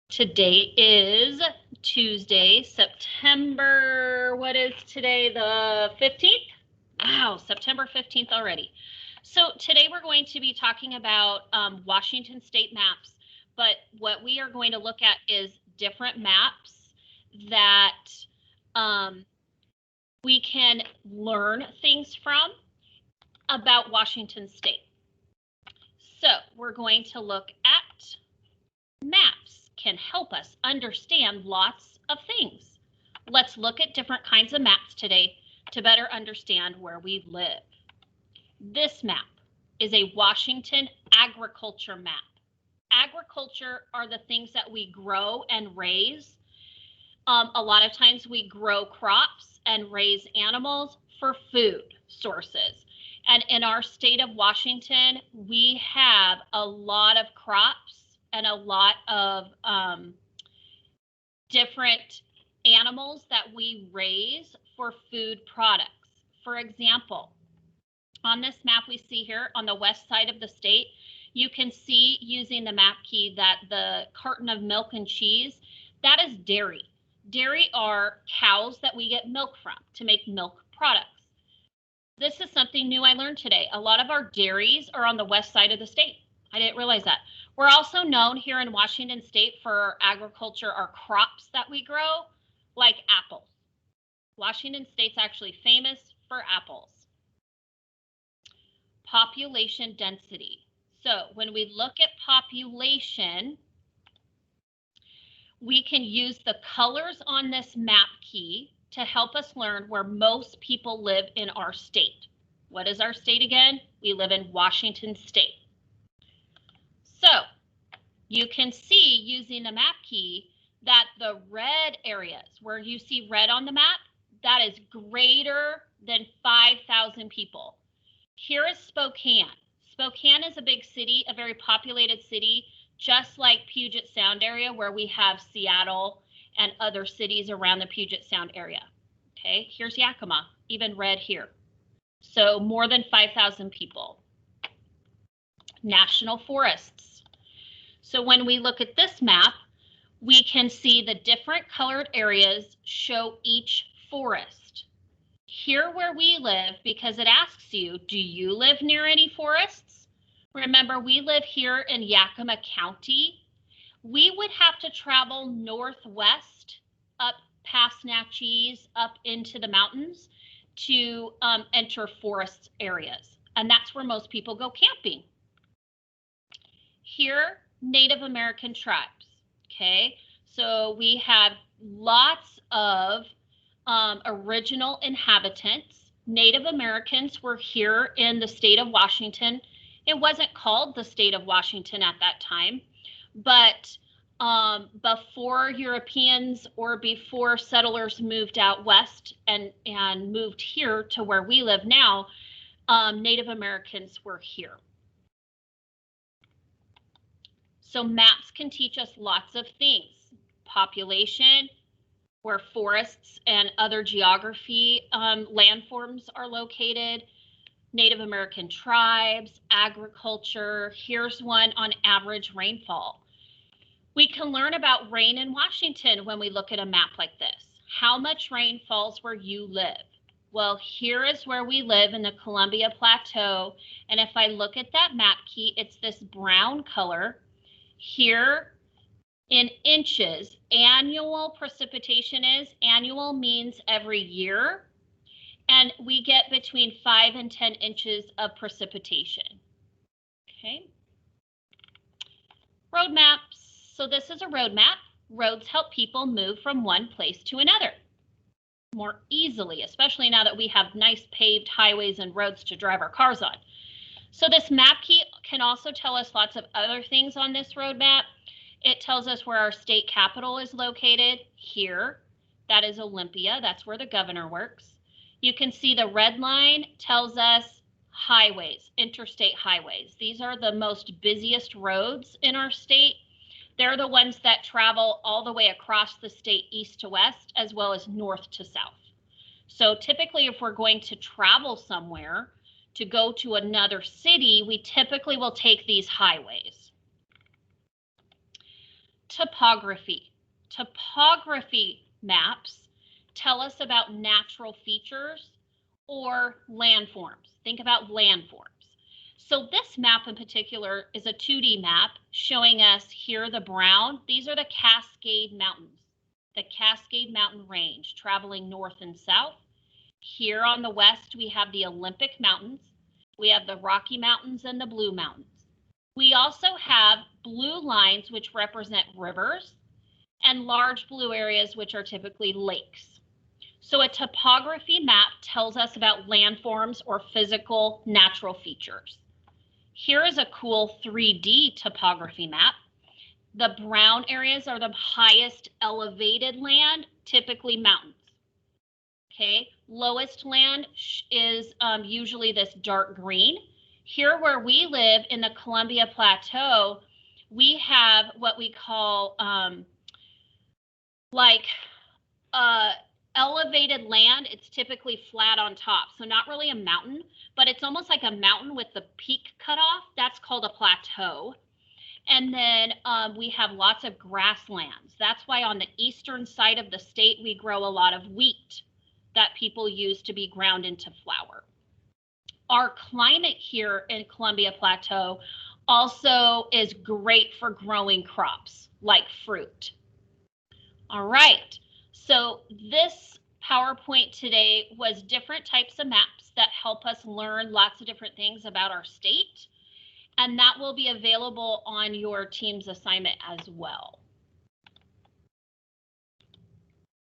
Today is Tuesday, September, what is today, the 15th? Wow, September 15th already. So today we're going to be talking about Washington state maps, but what we are going to look at is different maps that we can learn things from about Washington state. So we're going to look at maps can help us understand lots of things. Let's look at different kinds of maps today to better understand where we live. This map is a Washington agriculture map. Agriculture are the things that we grow and raise. A lot of times we grow crops and raise animals for food sources. And in our state of Washington, we have a lot of crops and a lot of different animals that we raise for food products. For example, on this map we see here on the west side of the state, you can see using the map key that the carton of milk and cheese, that is dairy. Dairy are cows that we get milk from to make milk products. This is something new I learned today. A lot of our dairies are on the west side of the state. I didn't realize that. We're also known here in Washington state for agriculture, our crops that we grow, like apples. Washington state's actually famous for apples. Population density. So when we look at population, we can use the colors on this map key to help us learn where most people live in our state. What is our state again? We live in Washington state. So you can see using the map key that the red areas where you see red on the map, that is greater than 5,000 people. Here is Spokane. Spokane is a big city, a very populated city, just like Puget Sound area where we have Seattle and other cities around the Puget Sound area. Okay, here's Yakima, even red here. So more than 5,000 people. National forests. So when we look at this map, we can see the different colored areas show each forest. Here where we live, because it asks you, do you live near any forests? Remember, we live here in Yakima County. We would have to travel northwest up past Natchez, up into the mountains to enter forest areas. And that's where most people go camping. Here, Native American tribes, okay? So we have lots of original inhabitants. Native Americans were here in the state of Washington. It wasn't called the state of Washington at that time, but before Europeans or before settlers moved out west and moved here to where we live now, Native Americans were here. So maps can teach us lots of things. Population, where forests and other geography landforms are located, Native American tribes, agriculture. Here's one on average rainfall. We can learn about rain in Washington when we look at a map like this. How much rain falls where you live? Well, here is where we live in the Columbia Plateau. And if I look at that map key, it's this brown color. Here in inches, annual precipitation is, annual means every year. And we get between 5 and 10 inches of precipitation. Okay. Road maps. So this is a road map. Roads help people move from one place to another more easily, especially now that we have nice paved highways and roads to drive our cars on. So this map key can also tell us lots of other things on this road map. It tells us where our state capital is located here. That is Olympia. That's where the governor works. You can see the red line tells us highways, interstate highways. These are the most busiest roads in our state. They're the ones that travel all the way across the state east to west, as well as north to south. So typically, if we're going to travel somewhere to go to another city, we typically will take these highways. topography. Topography maps tell us about natural features or landforms. Think about landforms. So this map in particular is a 2D map showing us here the brown. These are the Cascade Mountains, the Cascade Mountain Range traveling north and south. Here on the west, we have the Olympic Mountains. We have the Rocky Mountains and the Blue Mountains. We also have blue lines, which represent rivers, and large blue areas, which are typically lakes. So a topography map tells us about landforms or physical natural features. Here is a cool 3D topography map. The brown areas are the highest elevated land, typically mountains. Okay, lowest land is usually this dark green. Here where we live in the Columbia Plateau, we have what we call elevated land. It's typically flat on top, so not really a mountain, but it's almost like a mountain with the peak cut off. That's called a plateau. And then we have lots of grasslands. That's why on the eastern side of the state, we grow a lot of wheat that people use to be ground into flour. Our climate here in Columbia Plateau also is great for growing crops like fruit. All right, so this PowerPoint today was different types of maps that help us learn lots of different things about our state, and that will be available on your team's assignment as well.